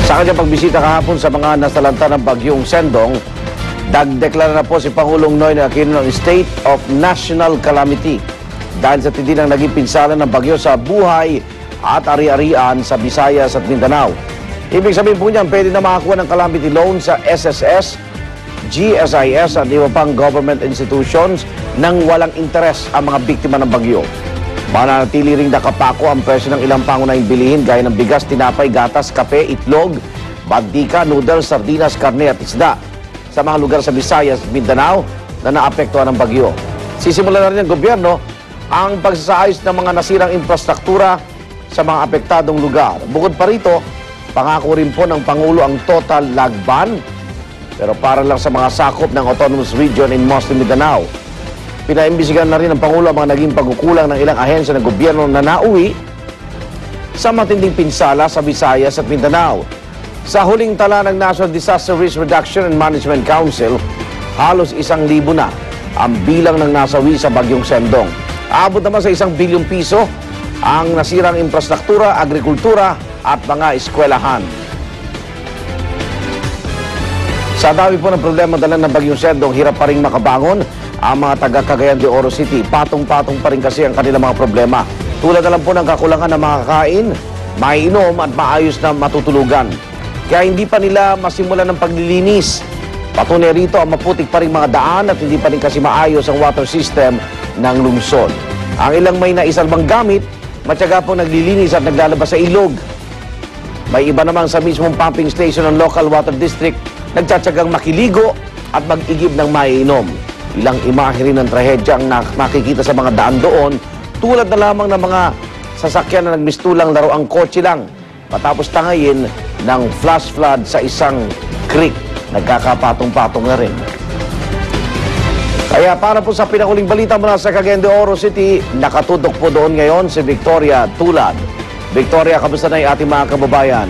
Sa kanyang pagbisita kahapon sa mga nasalanta ng bagyong Sendong, nagdeklara na po si Pangulong Noynoy Aquino ng State of National Calamity dahil sa tindi ng naging pinsala ng bagyo sa buhay at ari-arian sa Visayas at Mindanao. Ibig sabihin po niyan, pwede na makakuha ng calamity loan sa SSS, GSIS at iba pang government institutions nang walang interes ang mga biktima ng bagyo. Mananatili ring nakapako ang presyo ng ilang pangunahing bilihin gaya ng bigas, tinapay, gatas, kape, itlog, mantika, noodles, sardinas, karne at isda sa mga lugar sa Visayas at Mindanao na naapektuhan ng bagyo. Sisimulan na rin ng gobyerno ang pagsasaayos ng mga nasirang infrastruktura sa mga apektadong lugar. Bukod pa rito, pangako rin po ng Pangulo ang total lag ban, pero para lang sa mga sakop ng Autonomous Region in Muslim Mindanao. Pinaimbisigan na rin ng Pangulo ang mga naging pagkukulang ng ilang ahensya ng gobyerno na nauwi sa matinding pinsala sa Visayas at Mindanao. Sa huling tala ng National Disaster Risk Reduction and Management Council, halos 1,000 na ang bilang ng nasawi sa bagyong Sendong. Aabot naman sa 1 bilyong piso ang nasirang infrastruktura, agrikultura at mga eskwelahan. Sa dami po ng problema dala ng bagyong Sendong, hirap pa rin makabangon ang mga taga Cagayan de Oro City. Patong-patong pa rin kasi ang kanilang mga problema. Tulad na lang po ng kakulangan ng mga kain, maiinom at maayos na matutulugan. Kaya hindi pa nila masimulan ng paglilinis. Patunay rito ang maputik pa rin mga daan at hindi pa rin kasi maayos ang water system ng lungsod. Ang ilang may naisalbang gamit, matyaga po naglilinis at naglalabas sa ilog. May iba naman sa mismong pumping station ng local water district nagtsatsagang makiligo at mag-igib ng maiinom. Ilang imahe rin ng trahedya ang makikita sa mga daan doon, tulad na lamang ng mga sasakyan na nagmistulang laruang kotse lang matapos tangayin ng flash flood sa isang creek. Nagkakapatong-patong na rin. Kaya para po sa pinakuling balita mula sa Cagayan de Oro City, nakatutok po doon ngayon si Victoria Tulad. Victoria, kamusta na yung ating mga kababayan?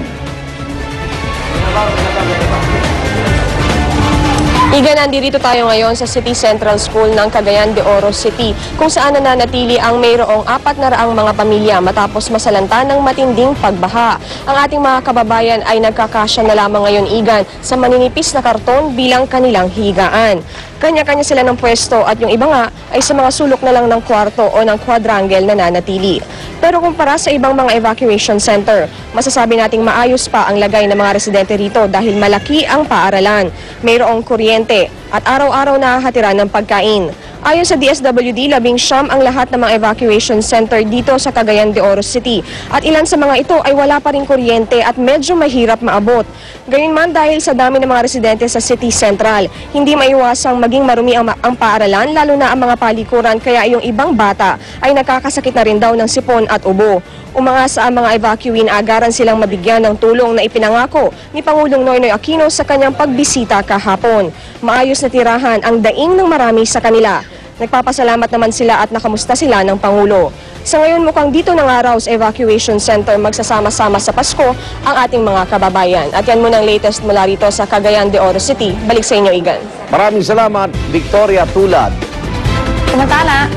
Iga, nandito tayo ngayon sa City Central School ng Cagayan de Oro City, kung saan nananatili ang mayroong 400 mga pamilya matapos masalanta ng matinding pagbaha. Ang ating mga kababayan ay nagkakasya na lamang ngayon, Igan, sa maninipis na karton bilang kanilang higaan. Kanya-kanya sila ng pwesto at yung iba nga ay sa mga sulok na lang ng kwarto o ng quadrangle na nanatili. Pero kumpara sa ibang mga evacuation center, masasabi nating maayos pa ang lagay ng mga residente rito dahil malaki ang paaralan, mayroong kuryente at araw-araw nakahatiran ng pagkain. Ayon sa DSWD, 19 ang lahat ng mga evacuation center dito sa Cagayan de Oro City. At ilan sa mga ito ay wala pa rin kuryente at medyo mahirap maabot. Gayunman, dahil sa dami ng mga residente sa City Central, hindi maiwasang maging marumi ang paaralan, lalo na ang mga palikuran, kaya yung ibang bata ay nakakasakit na rin daw ng sipon at ubo. Umangasa ang mga evacuee na agaran silang mabigyan ng tulong na ipinangako ni Pangulong Noynoy Aquino sa kanyang pagbisita kahapon. Maayos na tirahan ang daing ng marami sa kanila. Nagpapasalamat naman sila at nakamusta sila ng Pangulo. Sa ngayon, mukhang dito ng araw sa evacuation center magsasama-sama sa Pasko ang ating mga kababayan. At yan muna ang latest mula rito sa Cagayan de Oro City. Balik sa inyo, Igan. Maraming salamat, Victoria Tulad. Samantala,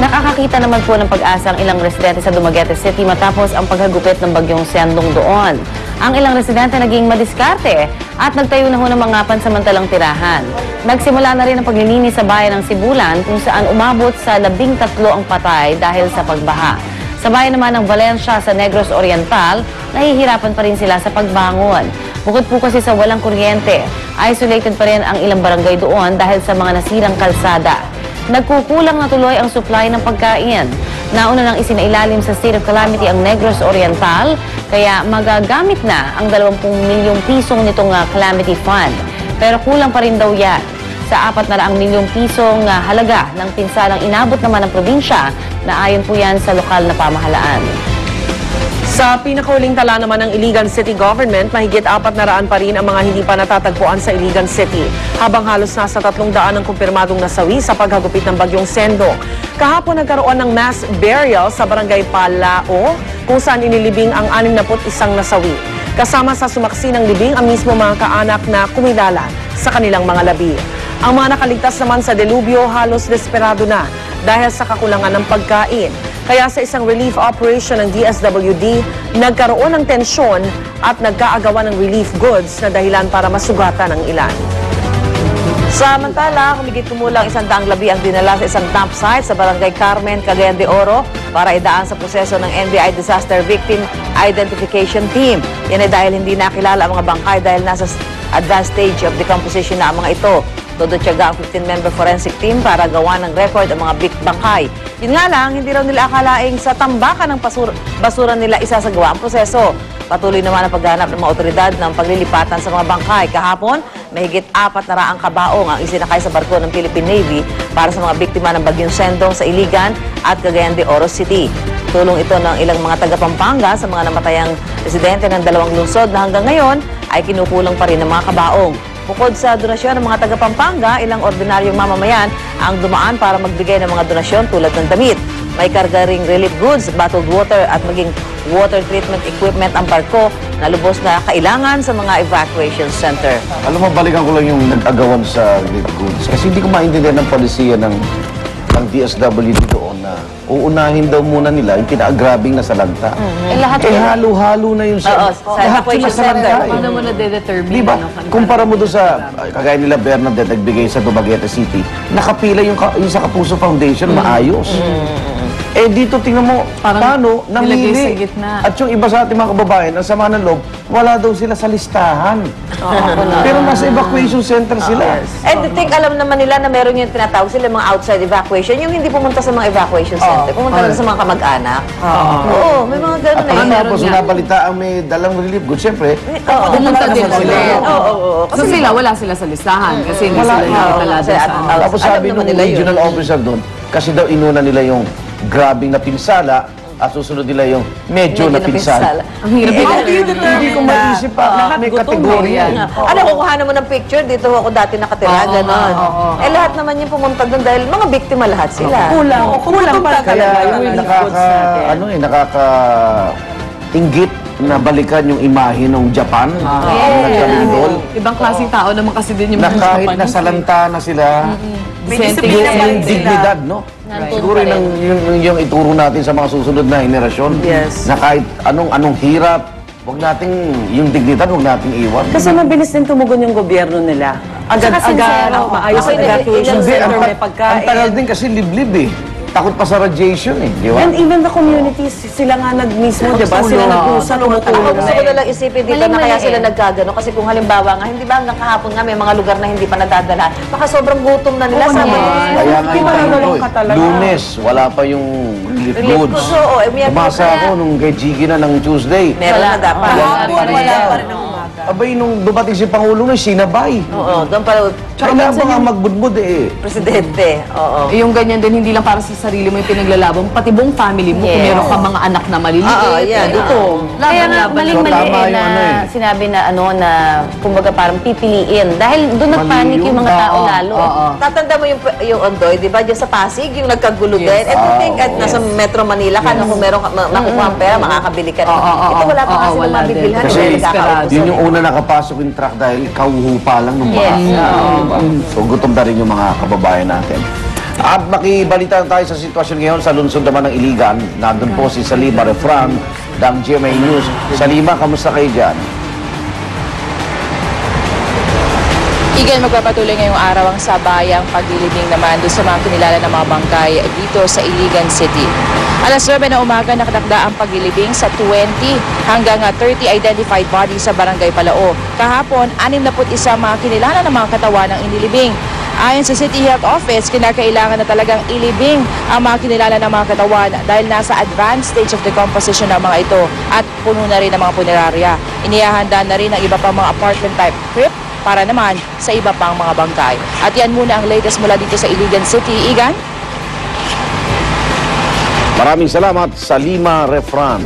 nakakakita naman po ng pag-asa ang ilang residente sa Dumaguete City matapos ang paghagupit ng bagyong Sendong doon. Ang ilang residente naging madiskarte at nagtayo na ho ng mga pansamantalang tirahan. Nagsimula na rin ang paglilinis sa bayan ng Sibulan kung saan umabot sa 13 ang patay dahil sa pagbaha. Sa bayan naman ng Valencia sa Negros Oriental, nahihirapan pa rin sila sa pagbangon. Bukod po kasi sa walang kuryente, isolated pa rin ang ilang barangay doon dahil sa mga nasirang kalsada. Nagkukulang na tuloy ang supply ng pagkain. Nauna nang isinailalim sa state of calamity ang Negros Oriental, kaya magagamit na ang 20 milyong pisong nitong calamity fund. Pero kulang pa rin daw yan sa 400 milyong pisong halaga ng pinsalang inabot naman ng probinsya na ayon po yan sa lokal na pamahalaan. Sa pinakahuling tala naman ng Iligan City Government, mahigit 400 pa rin ang mga hindi pa natatagpuan sa Iligan City, habang halos nasa 300 ang kumpirmadong nasawi sa paghagupit ng bagyong Sendong. Kahapon nagkaroon ng mass burial sa barangay Palao, kung saan inilibing ang 61 nasawi. Kasama sa sumaksi ng libing ang mismo mga kaanak na kumilala sa kanilang mga labi. Ang mga nakaligtas naman sa delubyo halos desperado na dahil sa kakulangan ng pagkain. Kaya sa isang relief operation ng DSWD, nagkaroon ng tensyon at nagkaagawan ng relief goods na dahilan para masugatan ang ilan. Samantala, humigit kumulang 100 labi ang dinala sa isang dump site sa Barangay Carmen, Cagayan de Oro para idaan sa proseso ng NBI Disaster Victim Identification Team. Yan ay dahil hindi nakilala ang mga bangkay dahil nasa advanced stage of decomposition na ang mga ito. Todo tiyaga ang 15-member forensic team para gawa ng record ang mga bangkay. Yun nga lang, hindi raw nila akalaing sa tambakan ng basura nila isasagawa ang proseso. Patuloy naman ang paghahanap ng mga otoridad ng paglilipatan sa mga bangkay. Kahapon, mahigit 400 kabaong ang isinakay sa barko ng Philippine Navy para sa mga biktima ng bagyong Sendong sa Iligan at Cagayan de Oro City. Tulong ito ng ilang mga taga-Pampanga sa mga namatayang residente ng dalawang lungsod na hanggang ngayon ay kinukulang pa rin ng mga kabaong. Bukod sa donasyon ng mga taga-Pampanga, ilang ordinaryong mamamayan ang dumaan para magbigay ng mga donasyon tulad ng damit. May karga ring relief goods, bottled water at maging water treatment equipment ang barko na lubos na kailangan sa mga evacuation center. Alam mo, balikan ko lang yung nag-agawan sa relief goods. Kasi hindi ko maintindihan ng polisiya ng DSWD doon na uunahin daw muna nila yung pinaagrabing nasalanta. Halo-halo na yung Oo, sa evacuation center. Paano mo na-determine? Di ba? Kumpara mo doon sa, kagaya nila Bernadette, nagbigay sa Dumaguete City, nakapila yung sa Kapuso Foundation, maayos. Eh dito tingnan mo, paano nilagay sa namili. gitna. At yung iba sa ating mga kababayan, ang sama ng loob, wala daw sila sa listahan. Pero nasa evacuation center sila. And I think alam naman nila na meron yung tinatawag sila mga outside evacuation, yung hindi pumunta sa mga evacuation center, pumunta lang sa mga kamag-anak. Oo, may mga ganun At na tapos nabalita ang may dalang relief goods, siyempre, Pumunta din sila. Oo. So sila, wala sila sa listahan kasi hindi sila nakakala doon sa... Tapos sabi ng regional officer doon, kasi daw inuna nila yung grabing na pinsala at susunod nila yung medyo na pinsala. Ang hirap Hindi ko maisip pa. May kategorya. Ano, kukuha mo ng picture, dito ako dati nakatira, gano'n. Eh lahat naman yung pumunta doon dahil mga biktima lahat sila. Kulang pa Kaya nakaka-inggit na balikan yung imahe ng Japan. Nagkalindol. Ibang klaseng tao naman kasi din yung Na mga kahit Japan. nasalanta na sila, Disente yung dignidad, no? Siguro yung ituro natin sa mga susunod na henerasyon. Yes. Na kahit anong hirap, wag nating, yung dignidad, wag nating iwan. Kasi mabilis din tumugon yung gobyerno nila. Agad-agad, maayos ang evacuation Hindi, center, may ang pagkain. tagal din kasi liblib eh. Takot pa sa radiation eh, di ba? And even the communities, sila nga mismo, di ba? Sila nag-usa, tumutulong Gusto ko na lang isipin dito na kaya sila nagkagano. Kasi kung halimbawa nga, hindi ba hanggang kahapon nga may mga lugar na hindi pa nadadala. Baka sobrang gutom na nila sa Kaya nga yung time ko eh. Lunes, wala pa yung relief goods. goods, oo. Umasa ako nung kay Jiggy na ng Tuesday. Meron na dapat. wala pa rin ang umaga. Abay, nung dumating si Pangulo na, sinabay. Oo, doon pa Kailangan pa nga magbudbud eh. presidente. Oo. Yung ganyan din, hindi lang para sa sarili mo yung pinaglalaban, pati buong family mo, kung Yes. meron ka mga anak na maliliit. Oo, yan. Ito. Kaya nga, maling-mali So, tama yung ano eh. sinabi na na kumbaga parang pipiliin. Dahil doon nagpanik yung mga tao lalo. Tatanda mo yung Ondoy, di ba? Diyan sa Pasig, yung nagkagulo din. And I think at nasa Metro Manila ka, kung meron makukuha ang pera, makakabili ka. Ito wala pa kasi wala mabibilhan. Kasi nagkakautos yun yung una nakapasok yung truck dahil kauho pa lang nung Yes. diba? So gutom na rin yung mga kababayan natin. At makibalita tayo sa sitwasyon ngayon sa lungsod naman ng Iligan. Nandun po si Salima Refran ng GMA News. Salima, kamusta kayo dyan? Igan, magpapatuloy ngayong araw ang sabayang paglilibing naman doon sa mga kinilala ng mga bangkay dito sa Iligan City. Alas 9 na umaga nakadakda ang paglilibing sa 20 hanggang 30 identified bodies sa Barangay Palao. Kahapon, 61 mga kinilala ng mga katawan ang inilibing. Ayon sa City Health Office, kinakailangan na talagang ilibing ang mga kinilala ng mga katawan dahil nasa advanced stage of decomposition ng mga ito at puno na rin ang mga punerarya. Inihahanda na rin ang iba pang mga apartment type crypt para naman sa iba pang mga bangkay. At yan muna ang latest mula dito sa Iligan City. Igan? Maraming salamat, Salima Refran.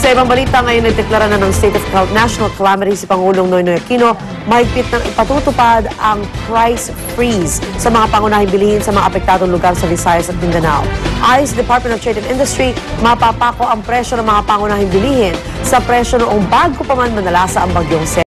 Sa ibang balita, ngayon nagdeklara na ng State of National Calamity si Pangulong Noynoy Aquino, mahigpit nang ipatutupad ang price freeze sa mga pangunahing bilihin sa mga apektadong lugar sa Visayas at Mindanao. Ayon sa Department of Trade and Industry, mapapako ang presyo ng mga pangunahing bilihin sa presyo noong bago pa man manalasa ang bagyong Sen.